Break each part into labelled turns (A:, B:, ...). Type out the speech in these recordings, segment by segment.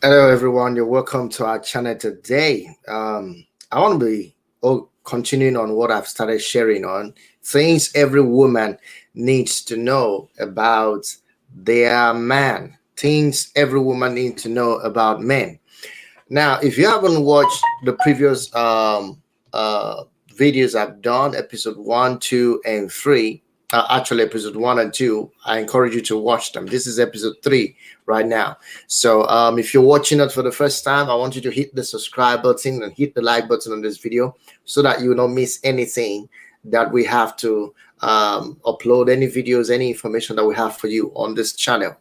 A: Hello, everyone. You're welcome to our channel today. I want to be continuing on what I've started sharing on things every woman needs to know about their man. Things every woman needs to know about men. Now, if you haven't watched the previous videos I've done, episode one, two, and three, actually episode one and two, I encourage you to watch them. This is episode three right now. So if you're watching it for the first time, I want you to hit the subscribe button and hit the like button on this video so that you will not miss anything that we have to upload, any videos, any information that we have for you on this channel.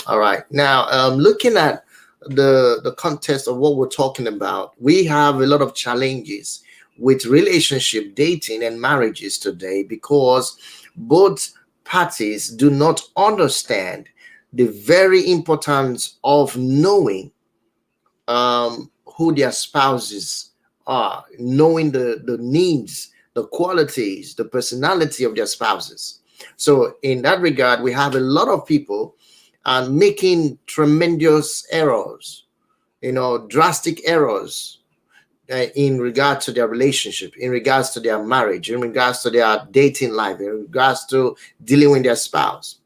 A: All right. Now, looking at the context of what we're talking about, we have a lot of challenges with relationship, dating, and marriages today because both parties do not understand the very importance of knowing who their spouses are, knowing the needs, the qualities, the personality of their spouses. So, in that regard, we have a lot of people making tremendous errors, drastic errors in regard to their relationship, in regards to their marriage, in regards to their dating life, in regards to dealing with their spouse.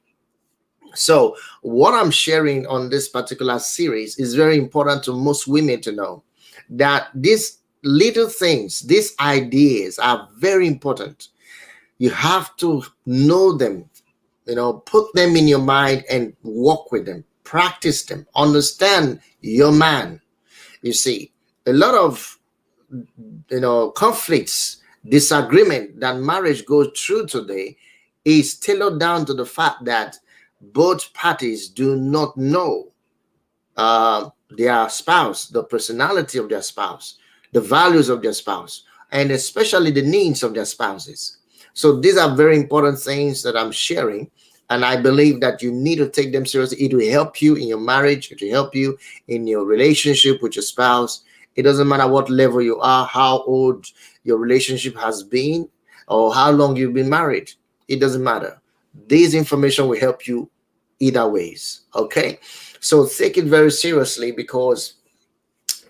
A: So, what I'm sharing on this particular series is very important to most women to know that these little things, these ideas are very important. You have to know them, put them in your mind and work with them, practice them, understand your man. You see, a lot of conflicts, disagreement that marriage goes through today is tailored down to the fact that both parties do not know their spouse, the personality of their spouse, the values of their spouse, and especially the needs of their spouses. So these are very important things that I'm sharing, and I believe that you need to take them seriously. It will help you in your marriage. It will help you in your relationship with your spouse. It doesn't matter what level you are, how old your relationship has been, or how long you've been married. It doesn't matter. This information will help you either ways. Okay, so take it very seriously because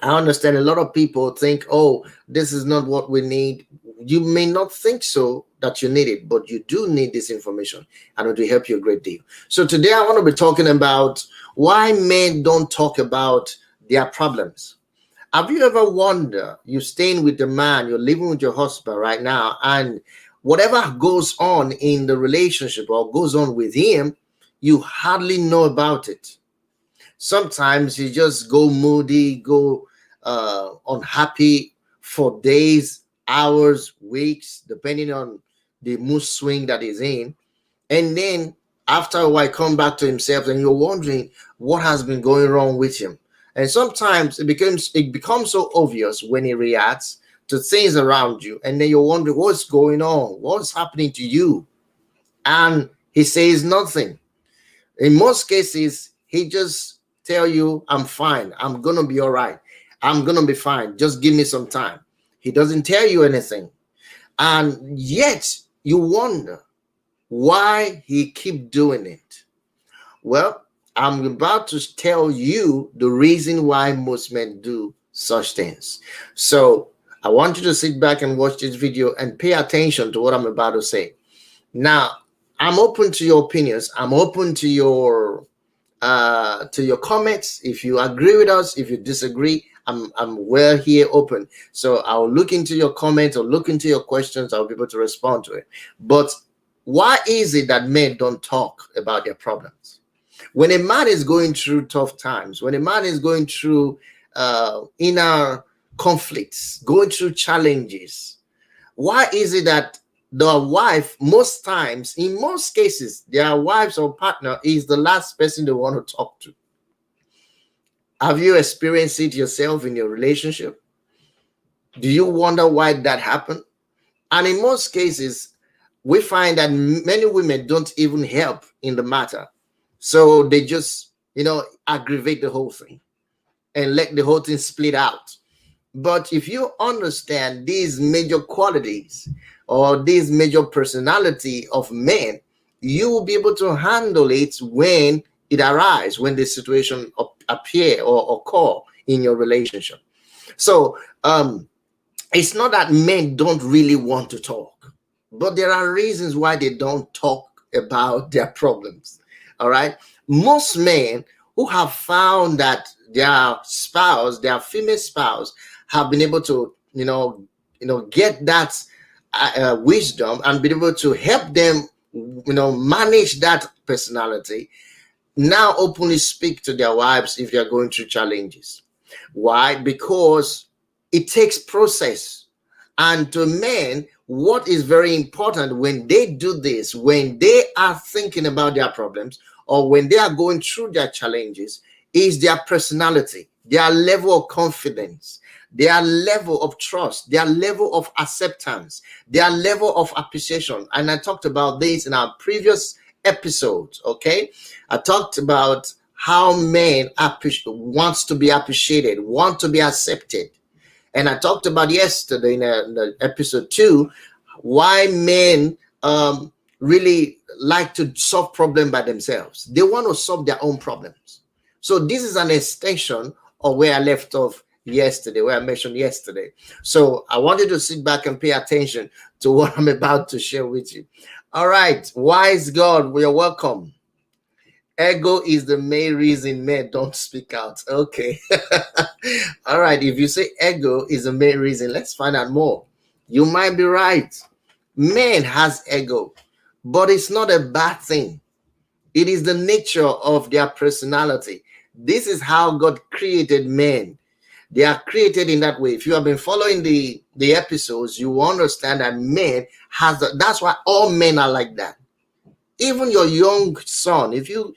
A: I understand a lot of people think, oh, this is not what we need. You may not think so that you need it, but you do need this information and it will help you a great deal. So today I want to be talking about why men don't talk about their problems. Have you ever wondered, you're staying with the man, you're living with your husband right now, and whatever goes on in the relationship or goes on with him, you hardly know about it. Sometimes you just go moody, go unhappy for days, hours, weeks, depending on the mood swing that he's in. And then after a while, come back to himself, and you're wondering what has been going wrong with him. And sometimes it becomes so obvious when he reacts to things around you, and then you're wondering what's going on, what's happening to you, and he says nothing. In most cases, he just tell you, "I'm fine. I'm gonna be all right. I'm gonna be fine. Just give me some time." He doesn't tell you anything, and yet you wonder why he keep doing it. Well, I'm about to tell you the reason why most men do such things. So I want you to sit back and watch this video and pay attention to what I'm about to say. Now, I'm open to your opinions. I'm open to your comments. If you agree with us, if you disagree, I'm well here open. So I'll look into your comments or look into your questions. I'll be able to respond to it. But why is it that men don't talk about their problems? When a man is going through tough times, when a man is going through inner conflicts, going through challenges, why is it that the wife, most times, in most cases, their wives or partner is the last person they want to talk to? Have you experienced it yourself in your relationship? Do you wonder why that happened? And in most cases, we find that many women don't even help in the matter. So they just, aggravate the whole thing and let the whole thing split out. But if you understand these major qualities or this major personality of men, you will be able to handle it when it arises, when the situation appear or occur in your relationship. So it's not that men don't really want to talk, but there are reasons why they don't talk about their problems. All right. Most men who have found that their spouse, their female spouse, have been able to, get that wisdom and be able to help them, manage that personality, now openly speak to their wives if they're going through challenges. Why? Because it takes process. And to men, what is very important when they do this, when they are thinking about their problems or when they are going through their challenges, is their personality, their level of confidence, their level of trust, their level of acceptance, their level of appreciation. And I talked about this in our previous episodes. Okay, I talked about how men wants to be appreciated, want to be accepted. And I talked about yesterday in episode 2 why men really like to solve problems by themselves. They want to solve their own problems. So this is an extension of where I left off yesterday, where I mentioned yesterday. So I wanted to sit back and pay attention to what I'm about to share with you. All right, wise God, you're welcome. Ego is the main reason men don't speak out. Okay. All right. If you say ego is the main reason, let's find out more. You might be right. Men has ego, but it's not a bad thing. It is the nature of their personality. This is how God created men. They are created in that way. If you have been following the episodes, you understand that men that's why all men are like that. Even your young son, if you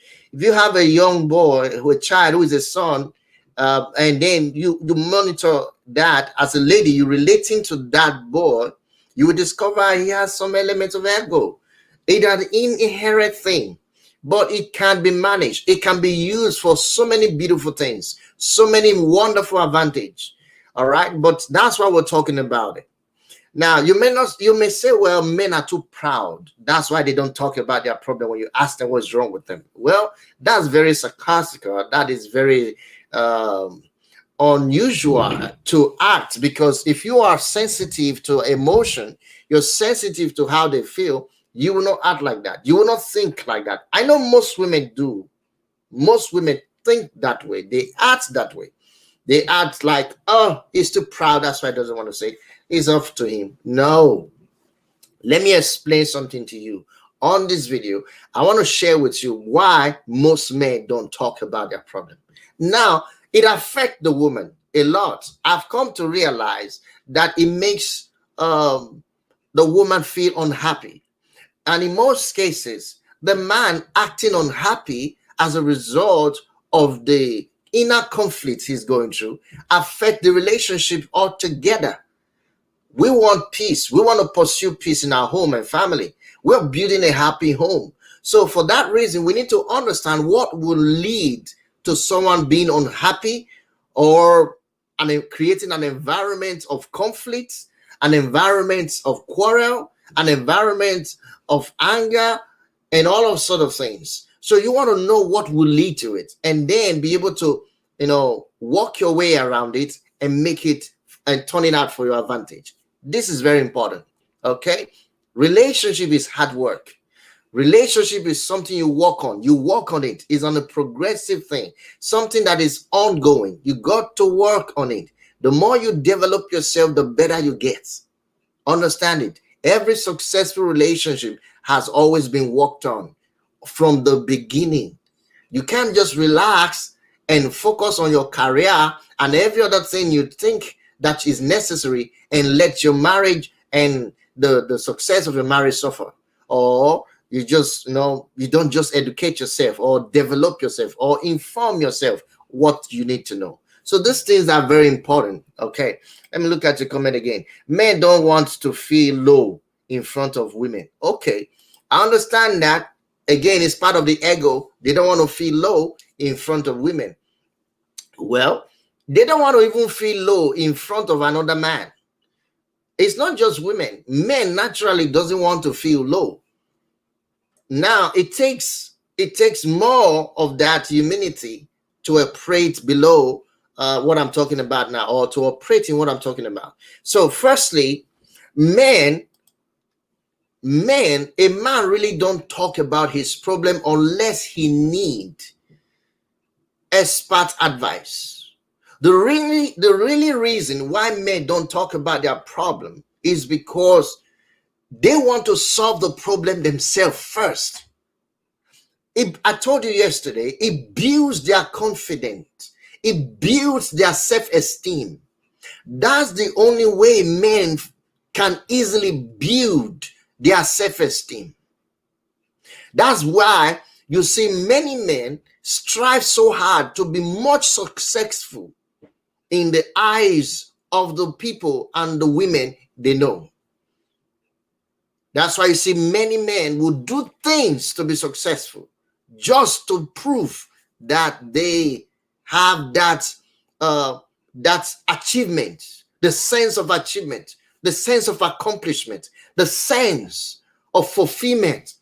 A: have a young boy, a child who is a son, and then you monitor that as a lady, you're relating to that boy, you will discover he has some elements of ego. It's an inherent thing, but it can be managed. It can be used for so many beautiful things, so many wonderful advantage. All right, but that's why we're talking about it. Now, you may say, well, men are too proud. That's why they don't talk about their problem when you ask them what's wrong with them. Well, that's very sarcastical. That is very unusual to act, because if you are sensitive to emotion, you're sensitive to how they feel, you will not act like that. You will not think like that. I know most women do. Most women think that way. They act that way. They act like, oh, he's too proud. That's why he doesn't want to say it. It's up to him. No. Let me explain something to you. On this video, I want to share with you why most men don't talk about their problem. Now, it affects the woman a lot. I've come to realize that it makes the woman feel unhappy. And in most cases, the man acting unhappy as a result of the inner conflict he's going through affect the relationship altogether. We want peace. We want to pursue peace in our home and family. We're building a happy home. So for that reason, we need to understand what will lead to someone being unhappy or creating an environment of conflict, an environment of quarrel, an environment of anger, and all of sort of things. So you want to know what will lead to it and then be able to, walk your way around it and make it and turn it out for your advantage. This is very important. Okay. Relationship is hard work. Relationship is something you work on. You work on it. It's on a progressive thing, something that is ongoing. You got to work on it. The more you develop yourself, the better you get. Understand it. Every successful relationship has always been worked on from the beginning. You can't just relax and focus on your career and every other thing you think that is necessary and let your marriage and the success of your marriage suffer. Or you just, you don't just educate yourself or develop yourself or inform yourself what you need to know. So these things are very important. Okay. Let me look at your comment again. Men don't want to feel low in front of women. Okay. I understand that. Again, it's part of the ego. They don't want to feel low in front of women. Well, they don't want to even feel low in front of another man. It's not just women. Men naturally doesn't want to feel low. Now, it takes more of that humility to operate below what I'm talking about now, or to operate in what I'm talking about. So firstly, a man really don't talk about his problem unless he need expert advice. The really reason why men don't talk about their problem is because they want to solve the problem themselves first. I told you yesterday, it builds their confidence. It builds their self-esteem. That's the only way men can easily build their self-esteem. That's why you see many men strive so hard to be much successful in the eyes of the people and the women they know. That's why you see many men will do things to be successful, just to prove that they have that achievement, the sense of achievement, the sense of accomplishment, the sense of fulfillment.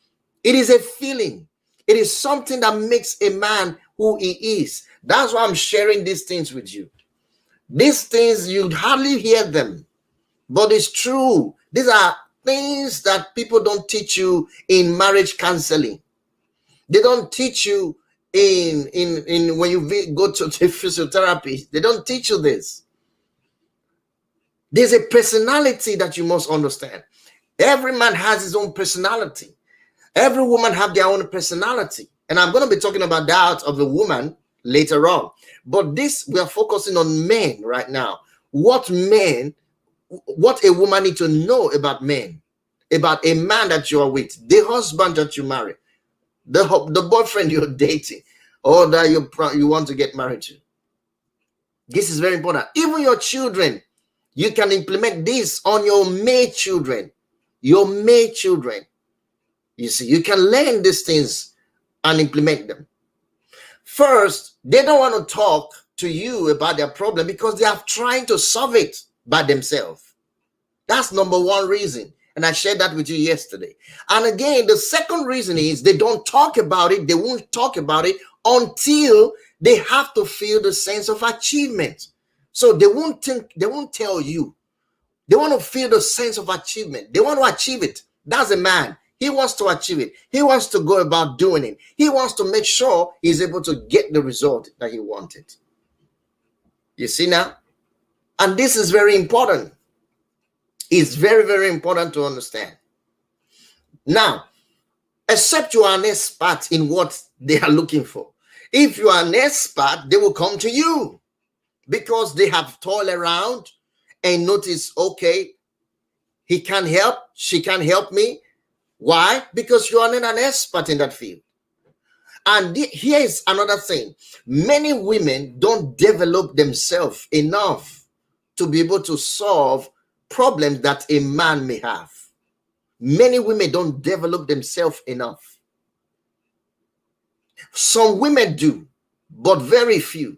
A: It is a feeling. It is something that makes a man who he is. That's why I'm sharing these things with you. These things, you'd hardly hear them, but it's true. These are things that people don't teach you in marriage counseling. They don't teach you in when you go to the physiotherapy. They don't teach you this. There's a personality that you must understand. Every man has his own personality. Every woman have their own personality. And I'm going to be talking about that of the woman later on. But this, we are focusing on men right now. What a woman needs to know about men, about a man that you are with, the husband that you marry, the boyfriend you're dating, or that you want to get married to. This is very important. Even your children, you can implement this on your maid children. Your maid children. You see, you can learn these things and implement them. First, they don't want to talk to you about their problem because they are trying to solve it by themselves. That's number one reason. And I shared that with you yesterday. And again, the second reason is they don't talk about it. They won't talk about it until they have to feel the sense of achievement. So they won't tell you. They want to feel the sense of achievement. They want to achieve it. That's a man. He wants to achieve it. He wants to go about doing it. He wants to make sure he's able to get the result that he wanted. You see now? And this is very important. It's very, very important to understand. Now, except you are an expert in what they are looking for. If you are an expert, they will come to you because they have toiled around and noticed, okay, he can help, she can help me. Why? Because you are not an expert in that field. And here is another thing. Many women don't develop themselves enough to be able to solve problems that a man may have. Many women don't develop themselves enough. Some women do, but very few.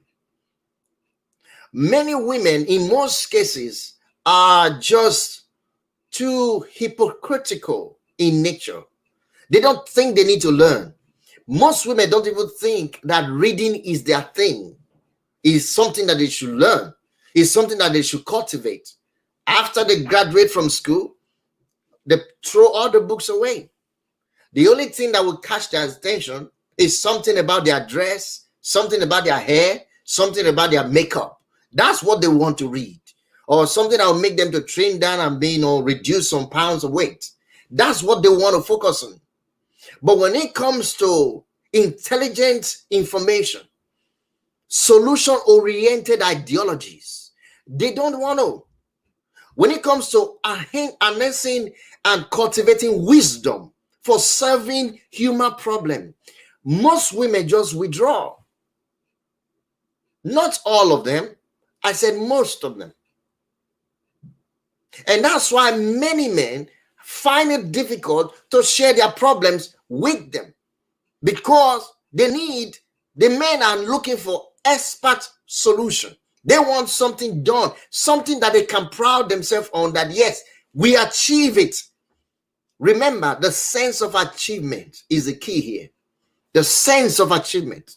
A: Many women, in most cases, are just too hypocritical in nature. They don't think they need to learn. Most women don't even think that reading is their thing. It's something that they should learn. It's something that they should cultivate. After they graduate from school, they throw all the books away. The only thing that will catch their attention is something about their dress, something about their hair, something about their makeup. That's what they want to read. Or something that will make them to trim down and reduce some pounds of weight. That's what they want to focus on. But when it comes to intelligent information, solution-oriented ideologies, they don't want to. When it comes to harnessing and cultivating wisdom for solving human problems, most women just withdraw. Not all of them. I said most of them. And that's why many men find it difficult to share their problems with them, because the men are looking for expert solution. They want something done, something that they can proud themselves on, that yes, we achieve it. Remember, the sense of achievement is the key here. The sense of achievement.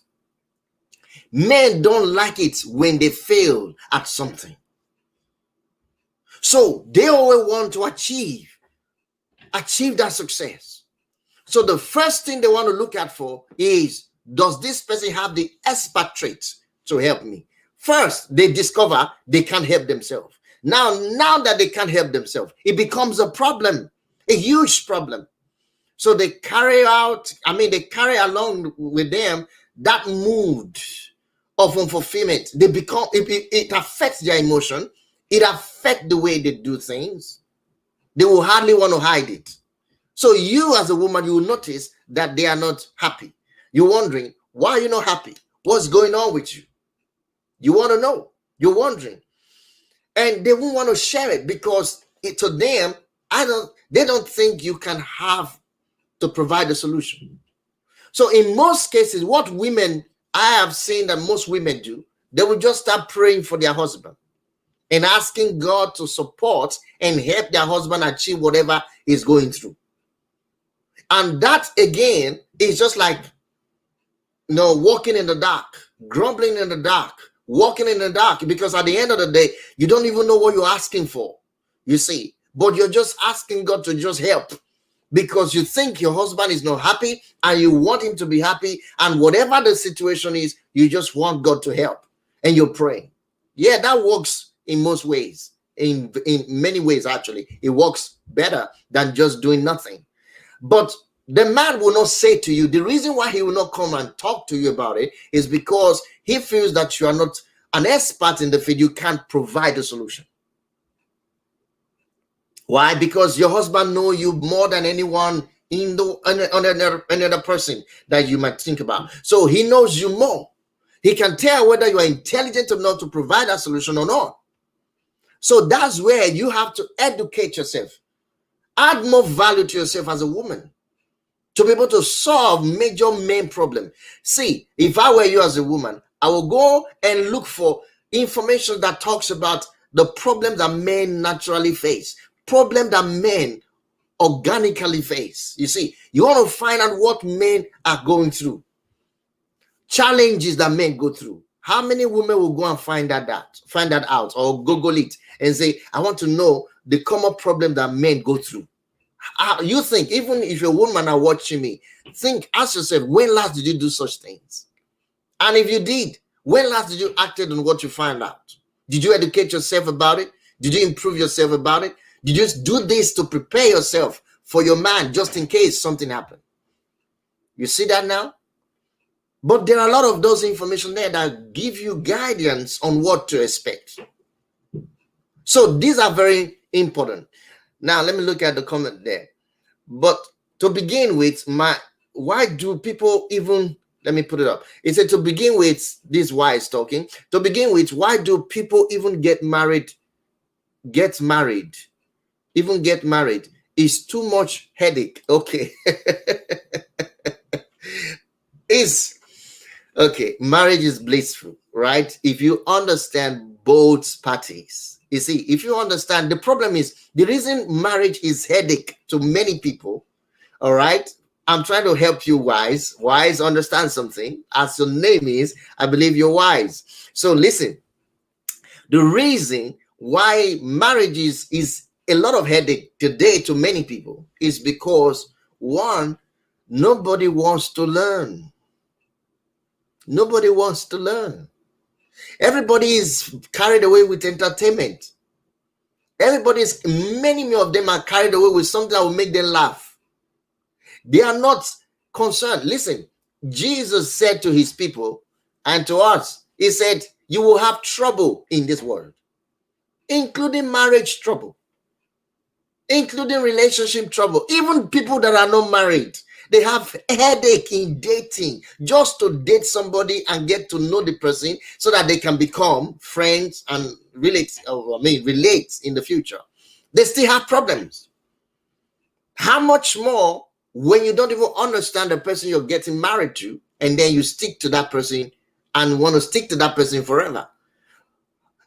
A: Men don't like it when they fail at something. So they always want to achieve that success. So the first thing they want to look at for is, does this person have the expert traits to help me? First, they discover they can't help themselves. Now that they can't help themselves, it becomes a problem, a huge problem. So they carry along with them that mood of unfulfillment. They become, it affects their emotion. It affects the way they do things. They will hardly want to hide it. So you as a woman, you will notice that they are not happy. You're wondering, why are you not happy? What's going on with you? You want to know. You're wondering. And they won't want to share it because to them, they don't think you can have to provide a solution. So in most cases, what I have seen that most women do, they will just start praying for their husband and asking God to support and help their husband achieve whatever he's going through. And that again is just like, walking in the dark, grumbling in the dark, walking in the dark, because at the end of the day, you don't even know what you're asking for, you see, but you're just asking God to just help because you think your husband is not happy and you want him to be happy, and whatever the situation is, you just want God to help and you're praying. Yeah, that works in most ways. In many ways, actually, it works better than just doing nothing. But the man will not say to you, the reason why he will not come and talk to you about it is because he feels that you are not an expert in the field. You can't provide a solution. Why? Because your husband knows you more than anyone in another person that you might think about. So he knows you more. He can tell whether you are intelligent enough to provide a solution or not. So that's where you have to educate yourself. Add more value to yourself as a woman to be able to solve major main problem. See, if I were you as a woman, I will go and look for information that talks about the problem that men naturally face, problem that men organically face. You see, you want to find out what men are going through, challenges that men go through. How many women will go and find that out, or Google it and say, I want to know the common problem that men go through? You think, even if a woman are watching me, ask yourself, when last did you do such things? And if you did, when last did you act on what you find out? Did you educate yourself about it? Did you improve yourself about it? Did you do this to prepare yourself for your man just in case something happened? You see that now? But there are a lot of those information there that give you guidance on what to expect. So these are very important. Now, let me look at the comment there. But to begin with, why do people even, let me put it up. It said, to begin with, this why is talking. To begin with, why do people even get married? Is too much headache. Okay. Marriage is blissful, right? If you understand both parties. You see, if you understand, the problem is, the reason marriage is headache to many people, all right? I'm trying to help you wise understand something. As your name is, I believe you're wise. So listen, the reason why marriage is a lot of headache today to many people is because, one, nobody wants to learn. Nobody wants to learn. Everybody is carried away with entertainment. Many of them are carried away with something that will make them laugh. They are not concerned. Listen, Jesus said to his people and to us, he said, you will have trouble in this world, including marriage trouble, including relationship trouble. Even people that are not married, they have headache in dating, just to date somebody and get to know the person so that they can become friends and relate in the future. They still have problems. How much more when you don't even understand the person you're getting married to, and then you stick to that person and want to stick to that person forever.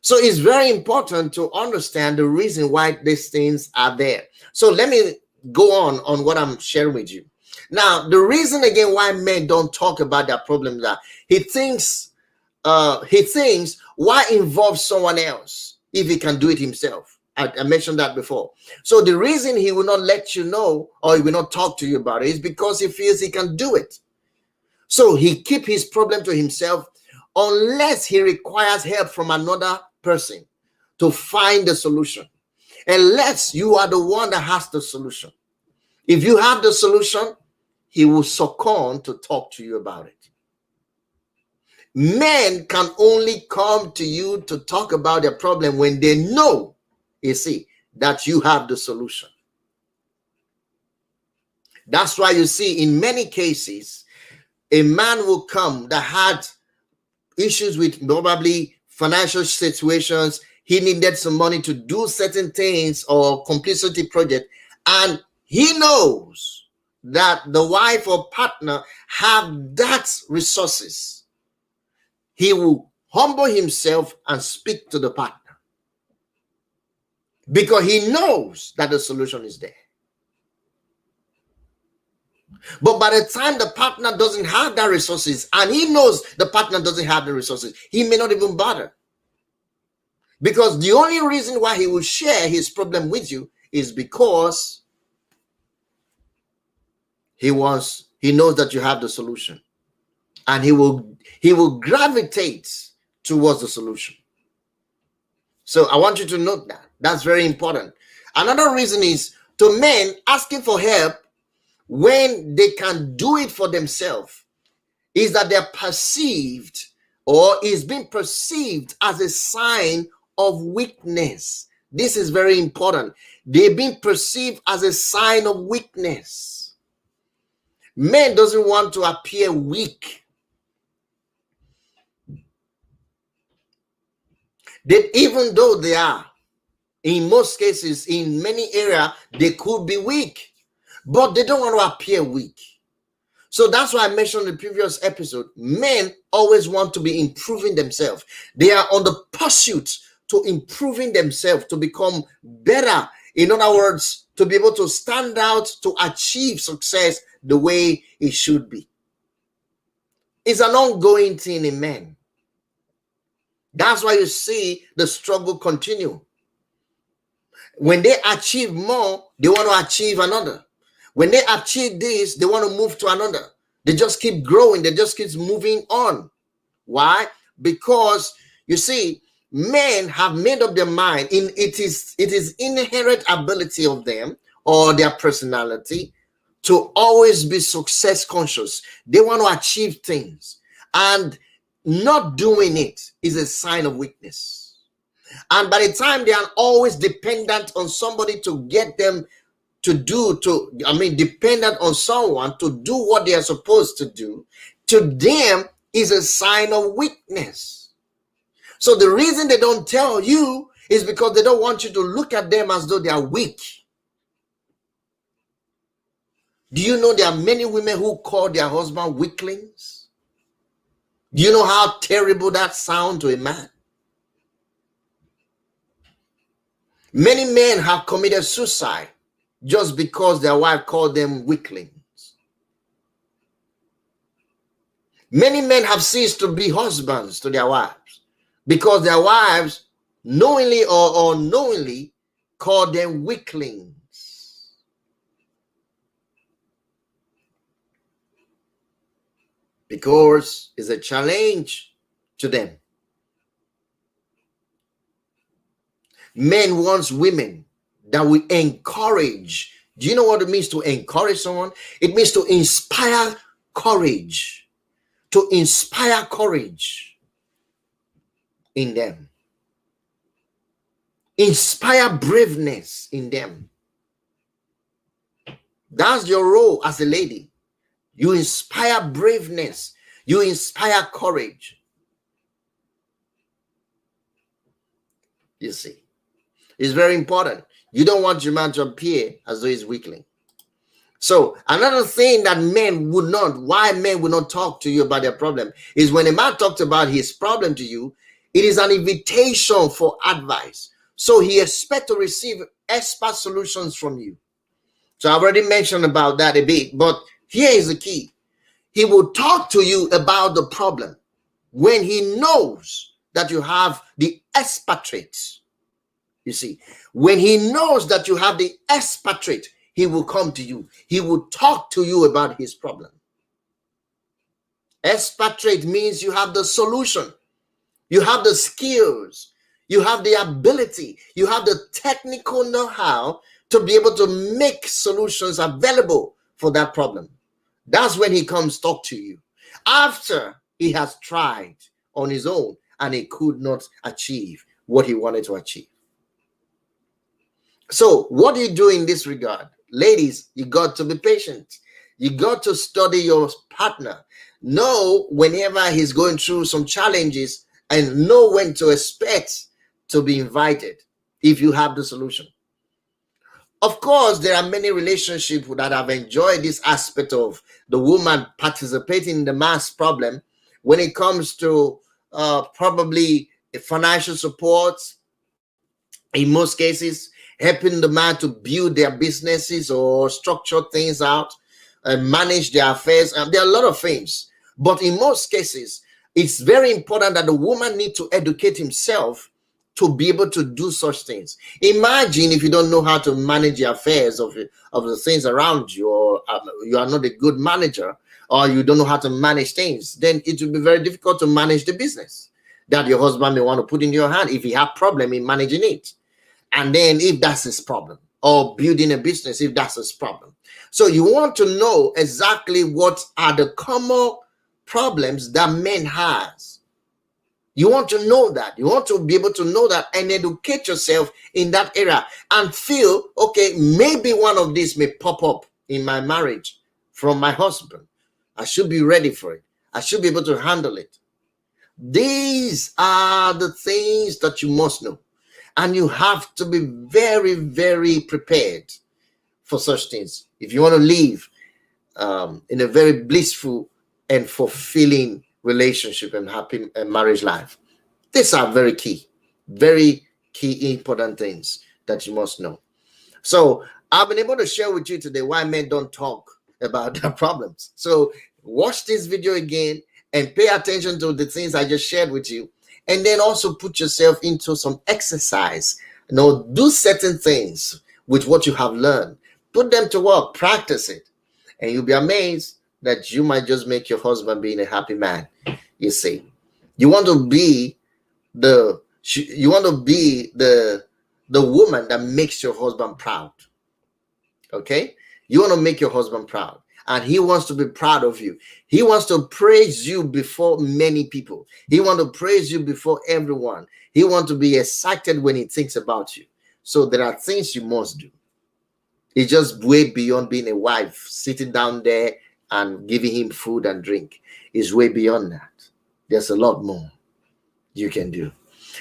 A: So it's very important to understand the reason why these things are there. So let me go on what I'm sharing with you. Now, the reason again why men don't talk about their problems are, he thinks he thinks, why involve someone else if he can do it himself? I mentioned that before. So the reason he will not let you know, or he will not talk to you about it, is because he feels he can do it. So he keep his problem to himself unless he requires help from another person to find the solution. Unless you are the one that has the solution. If you have the solution, he will succumb to talk to you about it. Men can only come to you to talk about their problem when they know, you see, that you have the solution. That's why you see in many cases, a man will come that had issues with probably financial situations. He needed some money to do certain things or complete certain project, and he knows that the wife or partner have that resources. He will humble himself and speak to the partner because he knows that the solution is there. But by the time the partner doesn't have that resources, and he knows the partner doesn't have the resources, he may not even bother. Because the only reason why he will share his problem with you is because he knows that you have the solution, and he will gravitate towards the solution. So I want you to note that. That's very important. Another reason is to men asking for help when they can do it for themselves is that they're perceived, or is being perceived as a sign of weakness. This is very important. They're being perceived as a sign of weakness. Men doesn't want to appear weak. That even though they are, in most cases, in many areas, they could be weak, but they don't want to appear weak. So that's why I mentioned in the previous episode, men always want to be improving themselves. They are on the pursuit to improving themselves, to become better. In other words, to be able to stand out, to achieve success the way it should be. It's an ongoing thing in men. That's why you see the struggle continue. When they achieve more, they want to achieve another. When they achieve this, they want to move to another. They just keep growing. They just keep moving on. Why? Because you see, men have made up their mind. It is inherent ability of them or their personality to always be success conscious. They want to achieve things, and not doing it is a sign of weakness. And by the time they are always dependent on somebody to get them to do, dependent on someone to do what they are supposed to do, to them is a sign of weakness. So the reason they don't tell you is because they don't want you to look at them as though they are weak. Do you know there are many women who call their husband weaklings? Do you know how terrible that sounds to a man? Many men have committed suicide just because their wife called them weaklings. Many men have ceased to be husbands to their wives because their wives, knowingly or unknowingly, call them weaklings. Because it's a challenge to them. Men want women that will encourage. Do you know what it means to encourage someone? It means to inspire courage. To inspire courage in them. Inspire braveness in them. That's your role as a lady. You inspire braveness. You inspire courage. You see, it's very important. You don't want your man to appear as though he's weakling. So another thing that why men would not talk to you about their problem is when a man talks about his problem to you, it is an invitation for advice. So he expects to receive expert solutions from you. So I've already mentioned about that a bit, but here is the key. He will talk to you about the problem. When he knows that you have the expatriate, you see, when he knows that you have the expatriate, he will come to you. He will talk to you about his problem. Expatriate means you have the solution. You have the skills. You have the ability. You have the technical know-how to be able to make solutions available for that problem. That's when he comes talk to you. After he has tried on his own and he could not achieve what he wanted to achieve. So what do you do in this regard? Ladies, you got to be patient. You got to study your partner. Know whenever he's going through some challenges and know when to expect to be invited if you have the solution. Of course, there are many relationships that have enjoyed this aspect of the woman participating in the man's problem when it comes to probably financial support, in most cases, helping the man to build their businesses or structure things out and manage their affairs. There are a lot of things. But in most cases, it's very important that the woman needs to educate himself to be able to do such things. Imagine if you don't know how to manage the affairs of the things around you, or you are not a good manager, or you don't know how to manage things, then it will be very difficult to manage the business that your husband may want to put in your hand if he have problem in managing it. And then if that's his problem, or building a business, if that's his problem. So you want to know exactly what are the common problems that men has. You want to know that. You want to be able to know that and educate yourself in that area and feel, okay, maybe one of these may pop up in my marriage from my husband. I should be ready for it. I should be able to handle it. These are the things that you must know. And you have to be very, very prepared for such things if you want to live in a very blissful and fulfilling relationship and happy marriage life. These are very key, important things that you must know. So I've been able to share with you today why men don't talk about their problems. So watch this video again and pay attention to the things I just shared with you. And then also put yourself into some exercise. Do certain things with what you have learned. Put them to work, practice it. And you'll be amazed that you might just make your husband being a happy man. You see, you want to be the woman that makes your husband proud. Okay? You want to make your husband proud. And he wants to be proud of you. He wants to praise you before many people. He wants to praise you before everyone. He wants to be excited when he thinks about you. So there are things you must do. It's just way beyond being a wife, sitting down there and giving him food and drink. It's way beyond that. There's a lot more you can do.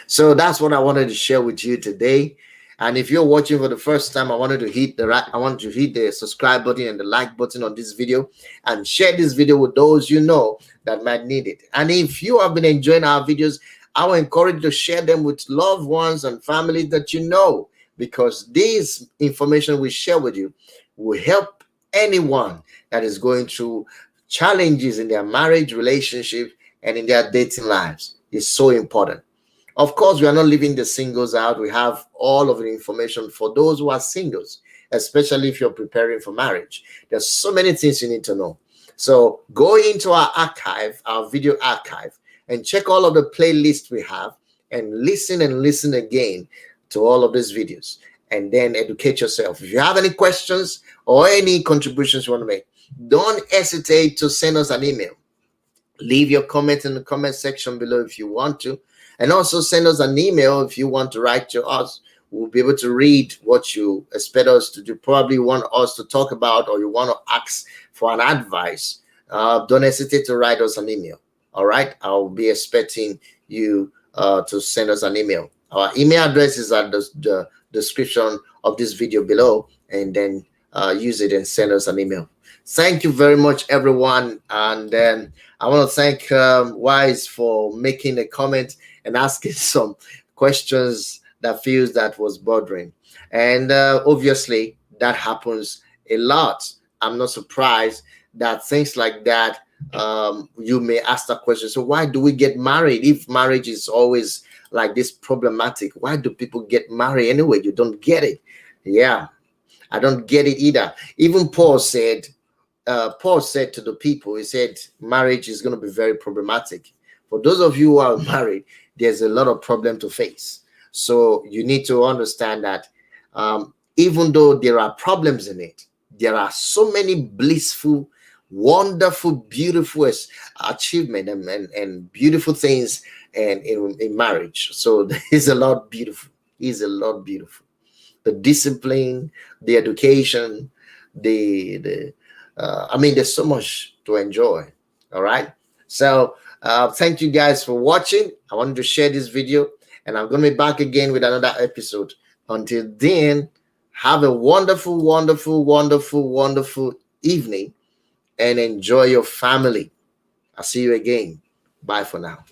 A: So that's what I wanted to share with you today. And if you're watching for the first time, I want you to hit the subscribe button and the like button on this video and share this video with those you know that might need it. And if you have been enjoying our videos, I will encourage you to share them with loved ones and family that you know, because this information we share with you will help anyone that is going through challenges in their marriage, relationship, and in their dating lives. It's so important. Of course, we are not leaving the singles out. We have all of the information for those who are singles, especially if you're preparing for marriage. There's so many things you need to know. So go into our archive, our video archive, and check all of the playlists we have and listen again to all of these videos, and then educate yourself. If you have any questions or any contributions you want to make, don't hesitate to send us an email. Leave your comment in the comment section below if you want to. And also send us an email if you want to write to us. We'll be able to read what you expect us to do. Probably want us to talk about, or you want to ask for an advice. Don't hesitate to write us an email. All right. I'll be expecting you to send us an email. Our email address is at the description of this video below, and then use it and send us an email. Thank you very much, everyone. And then I want to thank Wise for making a comment and asking some questions that feels that was bothering. And obviously that happens a lot. I'm not surprised that things like that You may ask that question. So why do we get married if marriage is always like this problematic? Why do people get married anyway? You don't get it. Yeah, I don't get it either. Even Paul said to the people, he said, marriage is going to be very problematic. For those of you who are married, there's a lot of problem to face. So you need to understand that even though there are problems in it, there are so many blissful, wonderful, beautiful achievement and beautiful things and in marriage. So there's a lot beautiful. Is a lot beautiful. The discipline, the education, the I mean, there's so much to enjoy. All right. So thank you guys for watching. I wanted to share this video, and I'm going to be back again with another episode. Until then, have a wonderful, wonderful, wonderful, wonderful evening and enjoy your family. I'll see you again. Bye for now.